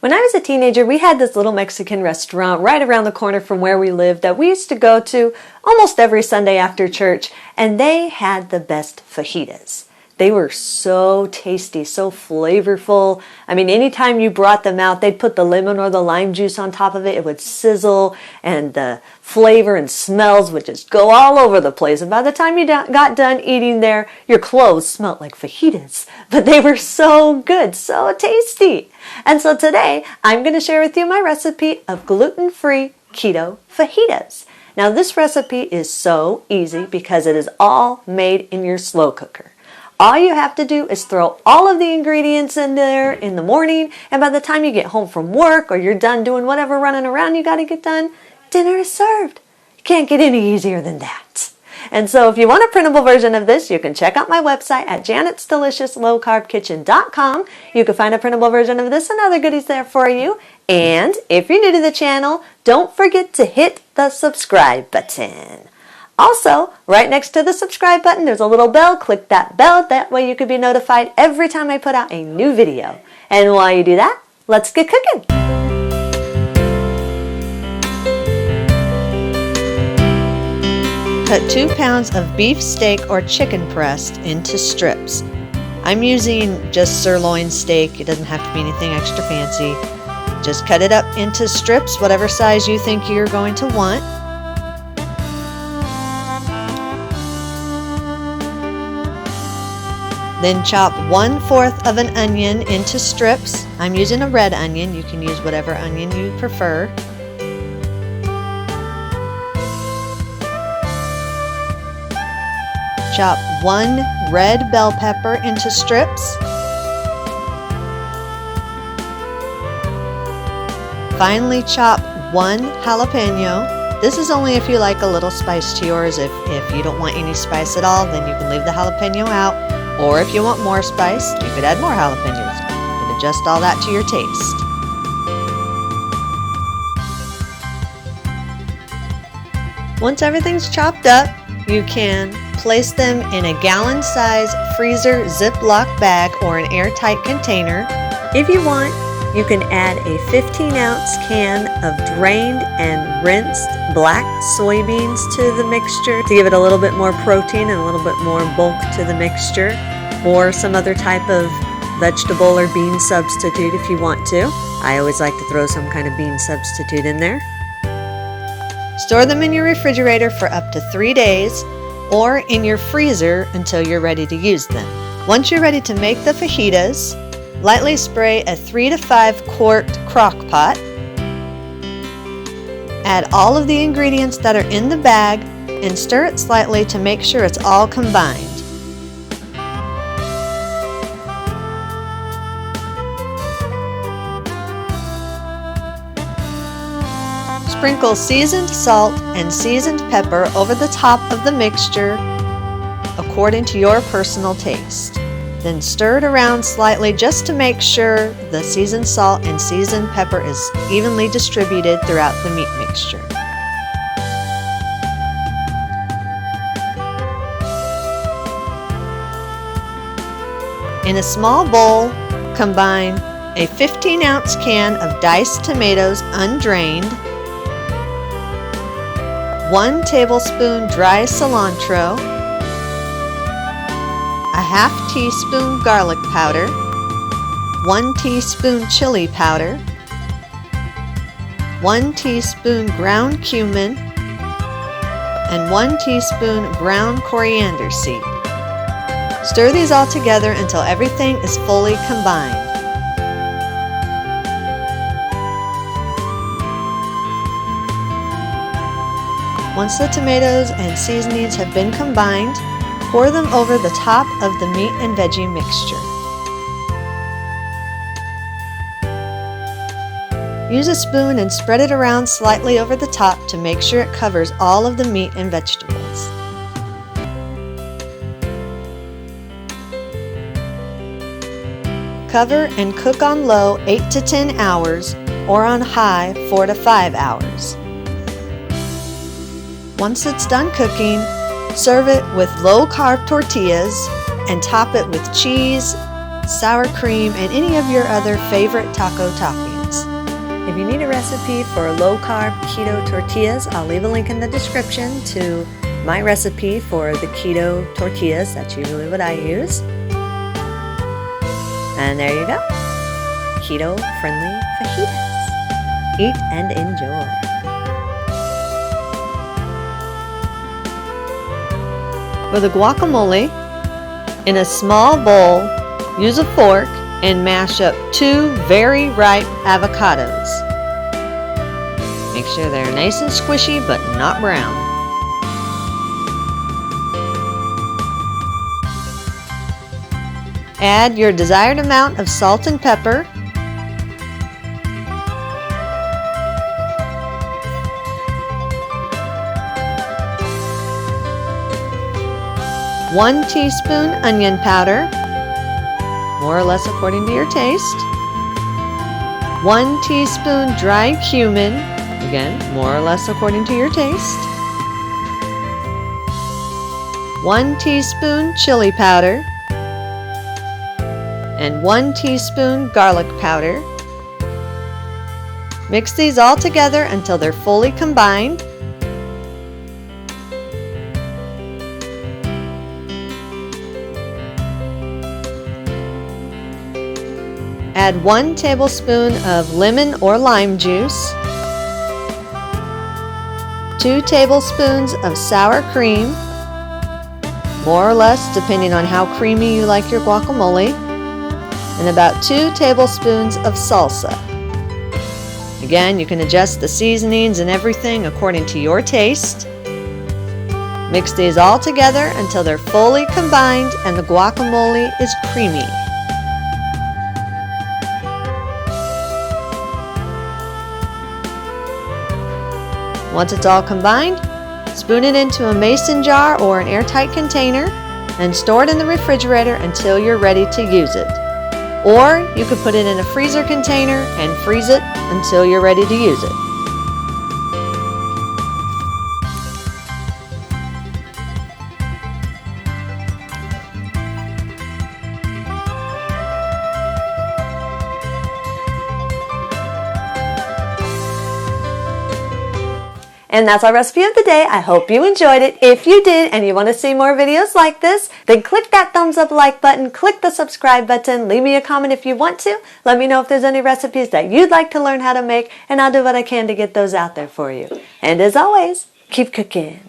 When I was a teenager, we had this little Mexican restaurant right around the corner from where we lived that we used to go to almost every Sunday after church, and they had the best fajitas. They were so tasty, so flavorful. I mean, anytime you brought them out, they'd put the lemon or the lime juice on top of it. It would sizzle, and the flavor and smells would just go all over the place. And by the time you got done eating there, your clothes smelled like fajitas. But they were so good, so tasty. And so today, I'm going to share with you my recipe of gluten-free keto fajitas. Now, this recipe is so easy because it is all made in your slow cooker. All you have to do is throw all of the ingredients in there in the morning, and by the time you get home from work or you're done doing whatever running around you got to get done, dinner is served. You can't get any easier than that. And so if you want a printable version of this, you can check out my website at janetsdeliciouslowcarbkitchen.com. You can find a printable version of this and other goodies there for you. And if you're new to the channel, don't forget to hit the subscribe button. Also, right next to the subscribe button, there's a little bell. Click that bell. That way you can be notified every time I put out a new video. And while you do that, let's get cooking. Cut 2 pounds of beef steak or chicken breast into strips. I'm using just sirloin steak. It doesn't have to be anything extra fancy. Just cut it up into strips, whatever size you think you're going to want. Then chop 1/4 of an onion into strips. I'm using a red onion. You can use whatever onion you prefer. Chop 1 red bell pepper into strips. Finally chop 1 jalapeno. This is only if you like a little spice to yours. If you don't want any spice at all, then you can leave the jalapeno out. Or if you want more spice, you could add more jalapenos. You can adjust all that to your taste. Once everything's chopped up, you can place them in a gallon-size freezer Ziploc bag or an airtight container. If you want, you can add a 15-ounce can of drained and rinsed black soybeans to the mixture to give it a little bit more protein and a little bit more bulk to the mixture, or some other type of vegetable or bean substitute if you want to. I always like to throw some kind of bean substitute in there. Store them in your refrigerator for up to 3 days or in your freezer until you're ready to use them. Once you're ready to make the fajitas, lightly spray a 3 to 5 quart crock pot. Add all of the ingredients that are in the bag and stir it slightly to make sure it's all combined. Sprinkle seasoned salt and seasoned pepper over the top of the mixture according to your personal taste. Then stir it around slightly just to make sure the seasoned salt and seasoned pepper is evenly distributed throughout the meat mixture. In a small bowl, combine a 15-ounce can of diced tomatoes undrained, 1 tablespoon dry cilantro, a ½ teaspoon garlic powder, 1 teaspoon chili powder, 1 teaspoon ground cumin, and 1 teaspoon ground coriander seed. Stir these all together until everything is fully combined. Once the tomatoes and seasonings have been combined, pour them over the top of the meat and veggie mixture. Use a spoon and spread it around slightly over the top to make sure it covers all of the meat and vegetables. Cover and cook on low 8 to 10 hours or on high 4 to 5 hours. Once it's done cooking, serve it with low-carb tortillas and top it with cheese, sour cream, and any of your other favorite taco toppings. If you need a recipe for low-carb keto tortillas, I'll leave a link in the description to my recipe for the keto tortillas. That's usually what I use. And there you go. Keto-friendly fajitas. Eat and enjoy. For the guacamole, in a small bowl, use a fork and mash up 2 very ripe avocados. Make sure they're nice and squishy but not brown. Add your desired amount of salt and pepper. One teaspoon onion powder, more or less according to your taste. 1 teaspoon dried cumin, again, more or less according to your taste. 1 teaspoon chili powder, and 1 teaspoon garlic powder. Mix these all together until they're fully combined. Add 1 tablespoon of lemon or lime juice, 2 tablespoons of sour cream, more or less depending on how creamy you like your guacamole, and about 2 tablespoons of salsa. Again, you can adjust the seasonings and everything according to your taste. Mix these all together until they're fully combined and the guacamole is creamy. Once it's all combined, spoon it into a mason jar or an airtight container and store it in the refrigerator until you're ready to use it. Or you could put it in a freezer container and freeze it until you're ready to use it. And that's our recipe of the day. I hope you enjoyed it. If you did and you want to see more videos like this, then click that thumbs up like button, click the subscribe button, leave me a comment if you want to. Let me know if there's any recipes that you'd like to learn how to make, and I'll do what I can to get those out there for you. And as always, keep cooking.